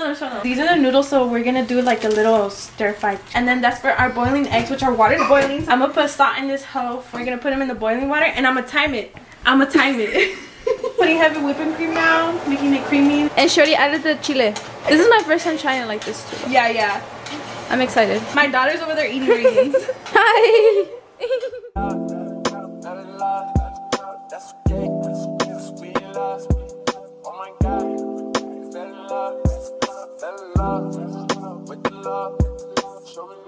them. These are the noodles, so we're gonna do like a little stir fry. And then that's for our boiling eggs, which are water boiling. I'm gonna put salt in this hoe. We're gonna put them in the boiling water, and I'm gonna time it. Putting heavy whipping cream now, making it creamy. And Shorty added the chile. This is my first time trying it like this too. Yeah. I'm excited. My daughter's over there eating raisins. Hi.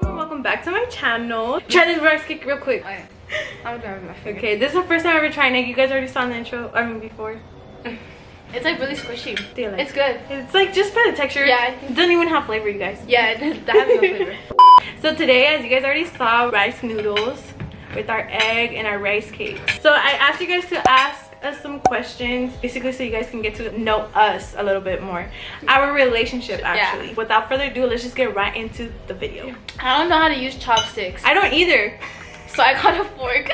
Welcome back to my channel. Try this rice cake real quick. I'm driving my finger. Okay, this is the first time I ever trying it. You guys already saw in the intro. I mean, before. It's like really squishy. Like it's good. It's like just by the texture. Yeah. It doesn't even have flavor, you guys. Yeah, that has no flavor. So today, as you guys already saw, rice noodles with our egg and our rice cake. So I asked you guys to ask us some questions, basically so you guys can get to know us a little bit more. Our relationship, actually. Yeah. Without further ado, let's just get right into the video. I don't know how to use chopsticks. I don't either. So I got a fork.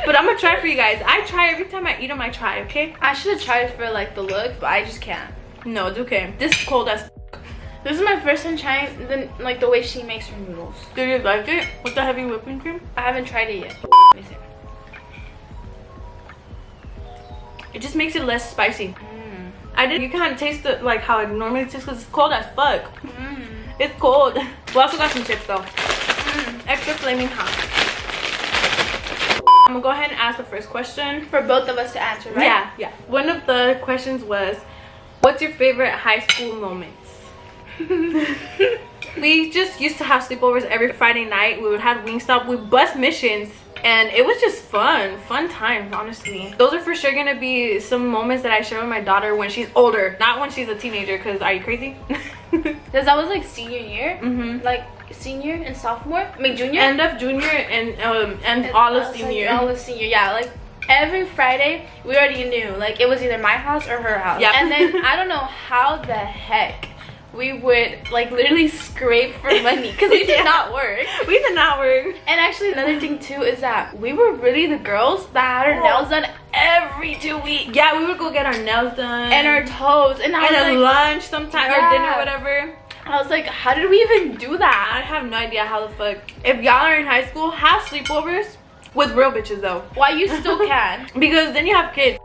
But I'm gonna try for you guys. I try every time I eat them. I try, okay? I should have tried for like the look, but I just can't. No, it's okay. This is cold as. This is my first time trying the way she makes her noodles. Did you like it with the heavy whipping cream? I haven't tried it yet. Let me see. It just makes it less spicy. You can't taste it like how it normally tastes because it's cold as fuck. It's cold. We also got some chips though. Extra flaming hot. I'm gonna go ahead and ask the first question for both of us to answer, right? Yeah. One of the questions was, what's your favorite high school moments? We just used to have sleepovers every Friday night. We would have Wingstop. We bus missions, and it was just fun times, honestly. Those are for sure gonna be some moments that I share with my daughter when she's older, not when she's a teenager, because are you crazy? Because that was like senior year. Like senior and sophomore, I mean junior, end of junior and all of senior. Like all of senior, yeah. Like every Friday we already knew like it was either my house or her house. And then I don't know how the heck we would like literally scrape for money because we did not work. We did not work. And actually another thing too is that we were really the girls that had our nails done every 2 weeks. Yeah, we would go get our nails done and our toes and like, lunch sometime or dinner, whatever. I was like, how did we even do that? I have no idea how the fuck. If y'all are in high school, have sleepovers with real bitches though. Why you still can? Because then you have kids.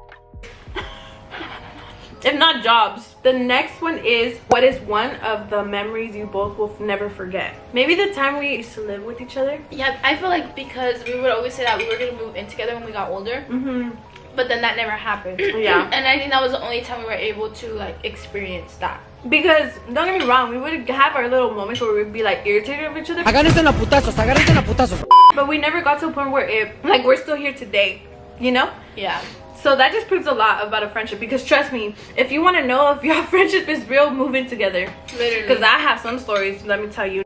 If not jobs. The next one is, what is one of the memories you both will never forget? Maybe the time we used to live with each other. Yeah, I feel like because we would always say that we were gonna move in together when we got older. But then that never happened. Yeah. And I think that was the only time we were able to like experience that. Because don't get me wrong, we would have our little moments where we'd be like irritated with each other. But we never got to a point where like we're still here today, you know? Yeah. So that just proves a lot about a friendship, because trust me, if you want to know if your friendship is real, move in together. Literally. Because I have some stories, let me tell you.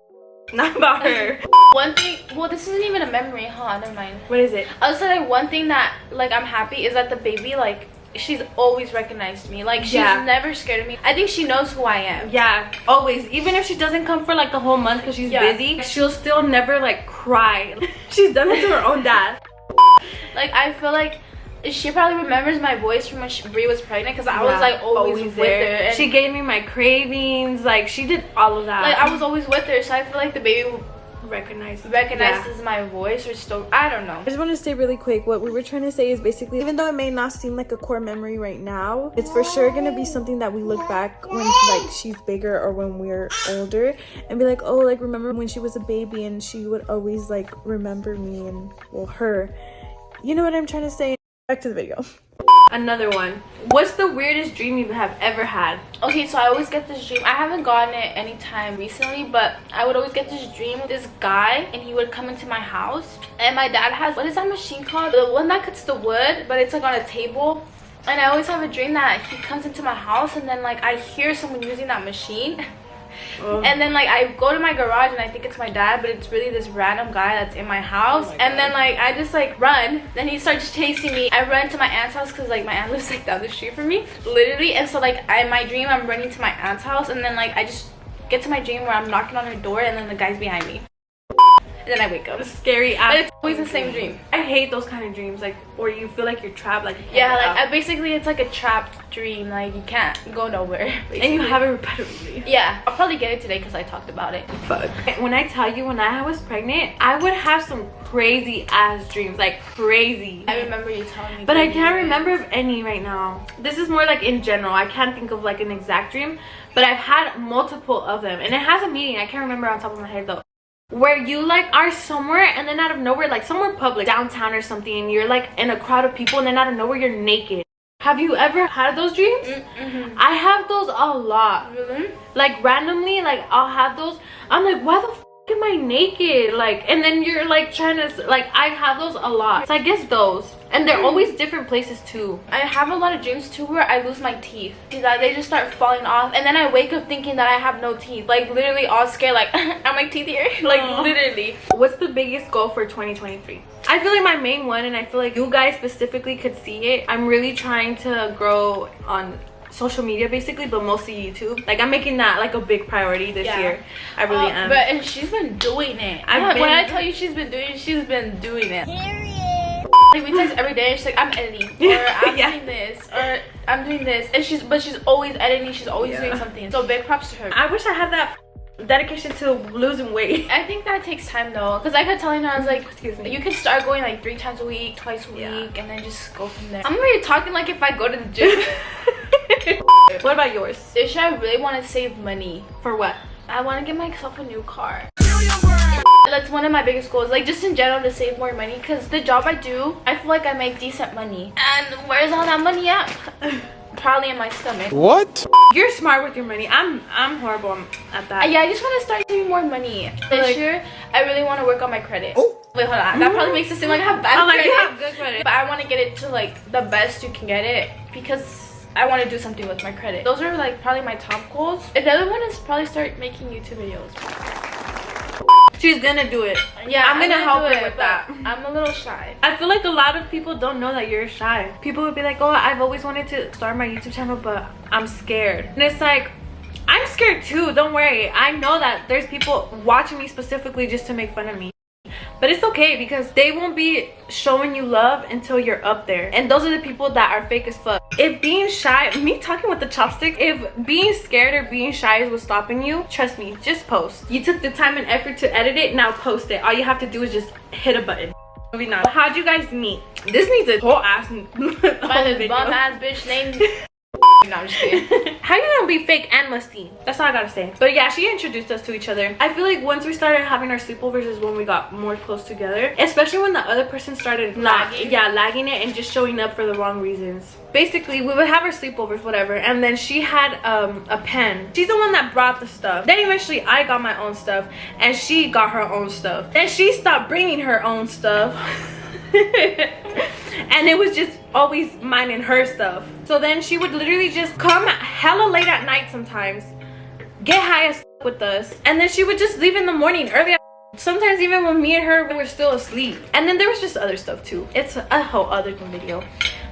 Not about her. One thing, well, this isn't even a memory, huh? Never mind. What is it? I was saying one thing that like I'm happy is that the baby, like, she's always recognized me. Like, she's never scared of me. I think she knows who I am. Yeah, always. Even if she doesn't come for like the whole month because she's busy, she'll still never like cry. She's done it to her own dad. Like, I feel like she probably remembers my voice from when Brie was pregnant, because I was like always with her. And she gave me my cravings. Like, she did all of that. Like, I was always with her, so I feel like the baby recognizes my voice, or still, I don't know. I just want to say really quick, what we were trying to say is basically, even though it may not seem like a core memory right now, it's for sure gonna be something that we look back when like she's bigger or when we're older and be like, oh, like remember when she was a baby and she would always like remember me and, well, her. You know what I'm trying to say? Back to the video. Another one. What's the weirdest dream you have ever had? Okay, so I always get this dream. I haven't gotten it anytime recently, but I would always get this dream. This guy, and he would come into my house, and my dad has, what is that machine called? The one that cuts the wood, but it's like on a table. And I always have a dream that he comes into my house, and then like I hear someone using that machine. And then like I go to my garage and I think it's my dad, but it's really this random guy that's in my house. And then like I just like run, then he starts chasing me. I run to my aunt's house because like my aunt lives like down the street from me, literally. And so like in my dream I'm running to my aunt's house, and then like I just get to my dream where I'm knocking on her door, and then the guy's behind me. and then I wake up. Scary And ass. it's always the same dream. I hate those kind of dreams, like where you feel like you're trapped, like you can't Yeah, get like out. basically it's like a trapped dream. Like you can't go nowhere. Basically. And you have it repetitively. Yeah, I'll probably get it today because I talked about it. Fuck. When I tell you, when I was pregnant, I would have some crazy ass dreams, like crazy. I remember you telling me. But I can't remember of any right now. This is more like in general. I can't think of like an exact dream, but I've had multiple of them, and it has a meaning. I can't remember on top of my head though. Where you like are somewhere and then out of nowhere, like somewhere public, downtown or something, and you're like in a crowd of people, and then out of nowhere you're naked. Have you ever had those dreams? I have those a lot. Really? Like randomly, like I'll have those. I'm like, why the f am I naked? Like, and then you're like trying to, like, I have those a lot. So I guess those, and they're always different places too. I have a lot of dreams too where I lose my teeth. That they just start falling off, and then I wake up thinking that I have no teeth. Like literally all scared, like are my teeth here? Like literally. What's the biggest goal for 2023? I feel like my main one, and I feel like you guys specifically could see it. I'm really trying to grow on social media basically, but mostly YouTube. Like I'm making that like a big priority this year. I really am. But and she's been doing it. When I tell you she's been doing it. Like we text every day and she's like, I'm editing, or I'm doing this, or I'm doing this, and she's always editing. She's always doing something. So big props to her. I wish I had that dedication to losing weight. I think that takes time though, because I kept telling her, I was like, excuse me, you can start going like 3 times a week, twice a week, and then just go from there. I'm already talking like if I go to the gym. What about yours? This year I really want to save money. For what? I want to get myself a new car. That's one of my biggest goals, like just in general, to save more money, because the job I do, I feel like I make decent money, and where's all that money at? Probably in my stomach. What? You're smart with your money. I'm horrible at that. Yeah, I just want to start saving more money. This year I really want to work on my credit. Oh wait, hold on, that probably makes it seem like I have bad credit. You have good credit, but I want to get it to like the best you can get it, because I want to do something with my credit. Those are like probably my top goals. And the other one is probably start making YouTube videos. She's gonna do it. Yeah, I'm gonna help her with that. I'm a little shy. I feel like a lot of people don't know that you're shy. People would be like, oh, I've always wanted to start my YouTube channel, but I'm scared. And it's like, I'm scared too, don't worry. I know that there's people watching me specifically just to make fun of me. But it's okay, because they won't be showing you love until you're up there. And those are the people that are fake as fuck. If being shy, me talking with the chopstick, if being scared or being shy is what's stopping you, trust me, just post. You took the time and effort to edit it, now post it. All you have to do is just hit a button. Moving on. How'd you guys meet? This needs a whole ass By this bum ass bitch named no, I'm just kidding. How you gonna be fake and musty? That's all I gotta say. But yeah, she introduced us to each other. I feel like once we started having our sleepovers is when we got more close together, especially when the other person started lagging it and just showing up for the wrong reasons. Basically, we would have our sleepovers, whatever, and then she had a pen. She's the one that brought the stuff. Then eventually I got my own stuff and she got her own stuff. Then she stopped bringing her own stuff. And it was just always mine and her stuff. So then she would literally just come hella late at night sometimes, get high as with us, and then she would just leave in the morning early. Sometimes even when me and her were still asleep. And then there was just other stuff too. It's a whole other video.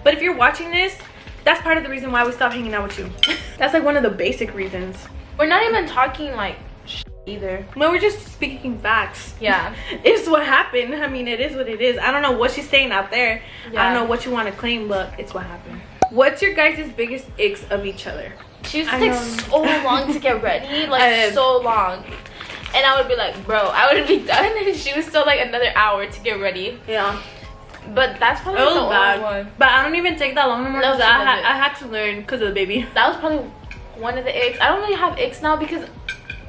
But if you're watching this, that's part of the reason why we stopped hanging out with you. That's like one of the basic reasons. We're not even talking like either. No, we're just speaking facts. Yeah. It's what happened. I mean, it is what it is. I don't know what she's saying out there. I don't know what you want to claim, but it's what happened. What's your guys' biggest icks of each other? She used to take so long to get ready, like so long. And I would be like, bro, I would be done, and she was still like another hour to get ready. Yeah. But that's probably the only one. But I don't even take that long anymore, because I had to learn because of the baby. That was probably one of the icks. I don't really have icks now, because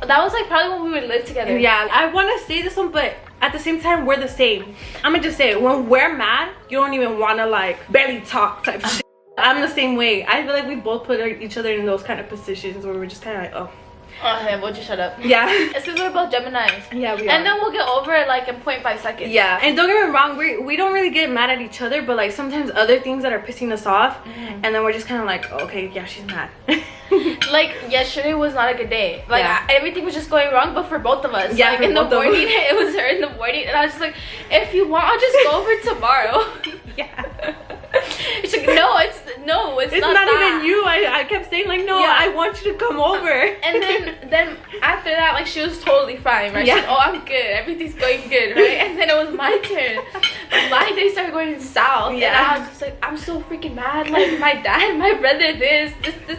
that was like probably when we would live together. Yeah, I want to say this one, but at the same time, we're the same. I'm gonna just say it. When we're mad, you don't even want to like barely talk type shit. I'm the same way. I feel like we both put each other in those kind of positions where we're just kind of like, oh. Okay, we'll just shut up. Yeah. It's because we're both Geminis. Yeah, we are. And then we'll get over it like in 0.5 seconds. Yeah. And don't get me wrong, we don't really get mad at each other, but like sometimes other things that are pissing us off, and then we're just kind of like, oh, okay, yeah, she's mad. Like yesterday was not a good day. Like everything was just going wrong, but for both of us. Yeah, like in the morning, it was her in the morning, and I was just like, if you want, I'll just go over tomorrow. Yeah. She's like, no, it's not that. even you. I kept saying like, no, Yeah. I want you to come over. And then after that, like, she was totally fine, right? Yeah. She's like, oh, I'm good. Everything's going good, right? And then it was my turn. My day started going south. Yeah. And I was just like, I'm so freaking mad. Like, my dad, my brother, this,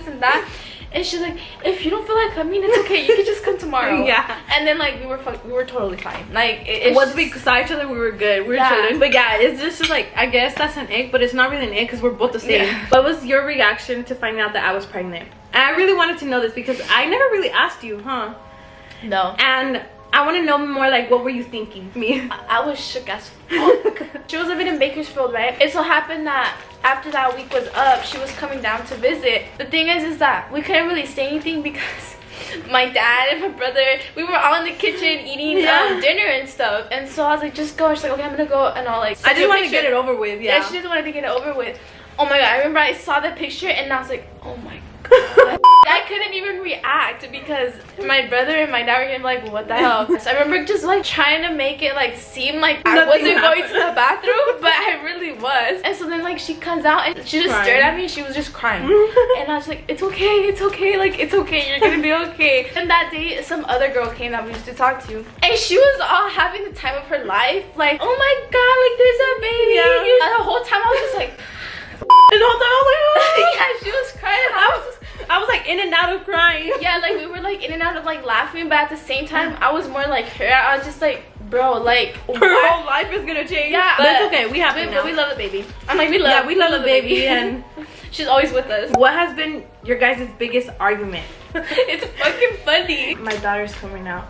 and that. And she's like, if you don't feel like coming, it's okay. You can just come tomorrow. Yeah. And then, like, we were totally fine. Like, Once we saw each other, we were good. We were Yeah. chilling. But yeah, it's just like, I guess that's an ick, but it's not really an ick because we're both the same. Yeah. What was your reaction to finding out that I was pregnant? And I really wanted to know this because I never really asked you, huh? No. And I want to know more, like, what were you thinking? Me. I was shook as fuck. She was living in Bakersfield, right? It so happened that after that week was up, she was coming down to visit. The thing is that we couldn't really say anything because my dad and my brother, we were all in the kitchen eating dinner and stuff. And so I was like, just go. She's like, okay, I'm gonna go. And I'll like, I just wanted to get it over with, yeah. Yeah, she just wanted to get it over with. Oh my god, I remember I saw the picture and I was like, oh my god. I couldn't even react because my brother and my dad were gonna be like, what the hell? So I remember just like trying to make it like seem like I wasn't going to the bathroom, but I really was. And so then like she comes out and she just stared at me. She was just crying. And I was like, it's okay, like it's okay, you're gonna be okay. And that day some other girl came that we used to talk to, and she was all having the time of her life, like, oh my god, like there's a baby. Yeah. And the whole time I was just like, And the whole time I was like, oh. yeah, she was crying. I was like in and out of crying. Yeah, like we were like in and out of like laughing, but at the same time I was more like her. I was just like, bro, like Her whole life is gonna change. Yeah, but it's okay. We have it now. we love the baby. I'm like, we love the baby, and she's always with us. what has been your guys' biggest argument? It's fucking funny. My daughter's coming out.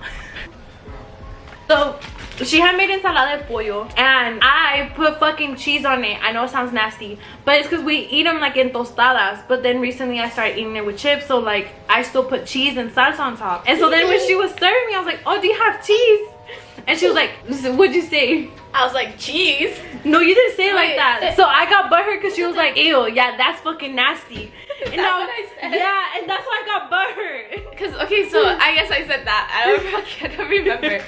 So she had made ensalada de pollo and I put fucking cheese on it. I know it sounds nasty, but it's because we eat them like in tostadas. But then recently I started eating it with chips, so like I still put cheese and salsa on top. And so then when she was serving me, I was like, oh, do you have cheese? And she was like, what'd you say? I was like, cheese? No, you didn't say it like that. So I got butthurt because she was like, ew, yeah, that's fucking nasty. And that's what I said? Yeah, and that's why I got butthurt. Because, okay, so I guess I said that. I don't remember.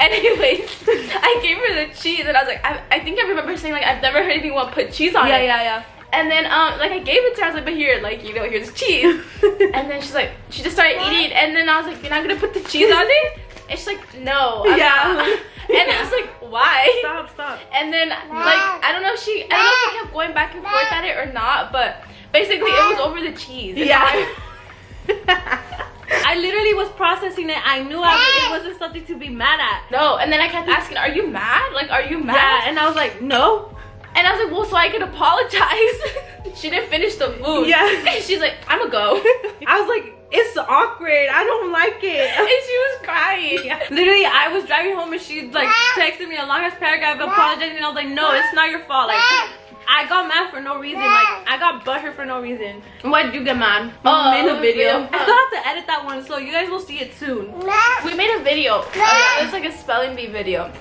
Anyways, I gave her the cheese and I was like, I think I remember saying like, I've never heard anyone put cheese on it. Yeah. And then like I gave it to her. I was like, but here, like, you know, here's cheese. And then she's like, she just started eating. And then I was like, you're not gonna put the cheese on it? And she's like, no, I'm not. And I was like, why? Stop. And then like I don't know if she kept going back and forth at it or not, but basically it was over the cheese. Yeah. I literally was processing it. I knew it wasn't something to be mad at. No, and then I kept asking, are you mad? Like, are you mad? Yeah, and I was like, no. And I was like, well, so I can apologize. She didn't finish the food. Yeah. And she's like, I'ma go. I was like, it's awkward. I don't like it. And she was crying. Yeah. Literally, I was driving home and she like texted me a long ass paragraph apologizing, and I was like, no, it's not your fault. Like, I got mad for no reason. Like, I got butthurt for no reason. Why did you get mad? Oh, made a video. video. I still have to edit that one, so you guys will see it soon. We made a video. It was like a spelling bee video.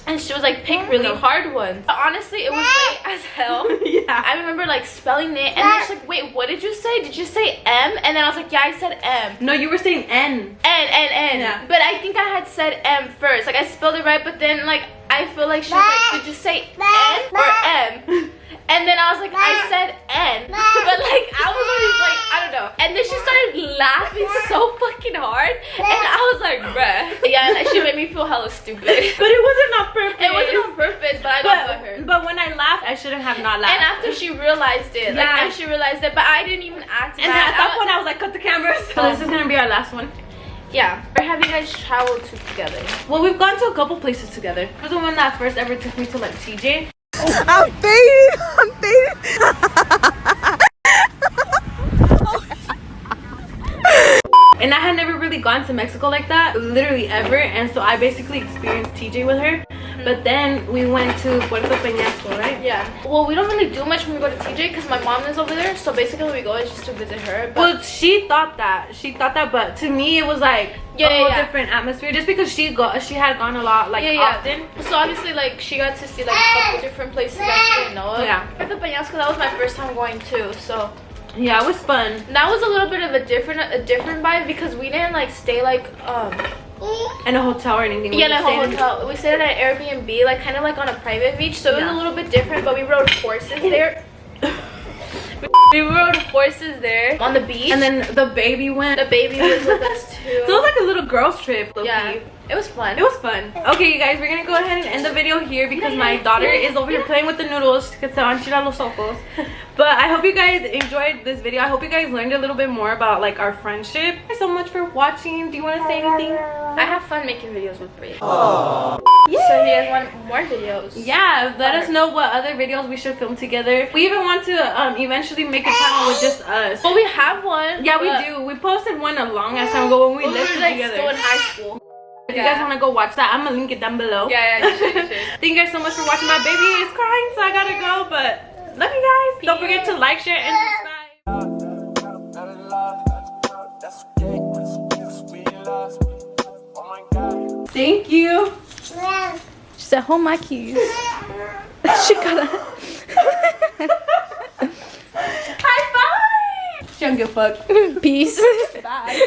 And she was like, pick really hard ones. But honestly, it was late as hell. Yeah. I remember like spelling it, and then she's like, wait, what did you say? Did you say M? And then I was like, yeah, I said M. No, you were saying N. N. Yeah. But I think I had said M first. Like, I spelled it right, but then like I feel like she was like, did you say N or M? And then I was like, I said N. But like, I was always like, I don't know. And then she started laughing so fucking hard. And I was like, bruh. Yeah, and she made me feel hella stupid. But it wasn't on purpose. It wasn't on purpose, but I got her. But when I laughed, I shouldn't have not laughed. And after she realized it, like, Yeah. and she realized it, but I didn't even act And then mad. at that point, I was like, cut the cameras. So this is gonna be our last one. Yeah. Where have you guys traveled to together? Well, we've gone to a couple places together. It was the one that first ever took me to like TJ. I'm fading. And I had never really gone to Mexico like that, literally ever. And so I basically experienced TJ with her. But then we went to Puerto Peñasco, right? Yeah. Well, we don't really do much when we go to TJ because my mom is over there. So basically, when we go is just to visit her. But Well, she thought that, but to me it was like a whole different atmosphere, just because she had gone a lot like often. So obviously, like, she got to see like a couple different places that she didn't know of. Yeah. Puerto Peñasco, that was my first time going too. So Yeah, it was fun. that was a little bit of a different vibe because we didn't like stay like In a hotel or anything. in a hotel. We stayed at an Airbnb, like kind of like on a private beach. So it was a little bit different, but we rode horses there. We rode horses there on the beach. And then the baby went. The baby was with us too. So it was like a little girls trip, low-key. Yeah, it was fun. It was fun. Okay, you guys, we're gonna go ahead and end the video here because my daughter is over here playing with the noodles. Que se van a tirar los ojos. But I hope you guys enjoyed this video. I hope you guys learned a little bit more about like our friendship. Thank you so much for watching. Do you want to say anything? I have fun making videos with Brie. Yeah. So if you guys want more videos, Yeah, let us know what other videos we should film together. We even want to eventually make a channel with just us. well, we have one. Yeah, we do. We posted one a long ass time ago when we lived like together. still in high school. If you guys want to go watch that, I'm gonna link it down below. Yeah, you should. Thank you guys so much for watching. My baby is crying, so I gotta go. But love you guys. Don't forget to like, share, and subscribe. Thank you. She said, hold my keys. She got a high five. She don't give a fuck. Peace. Bye.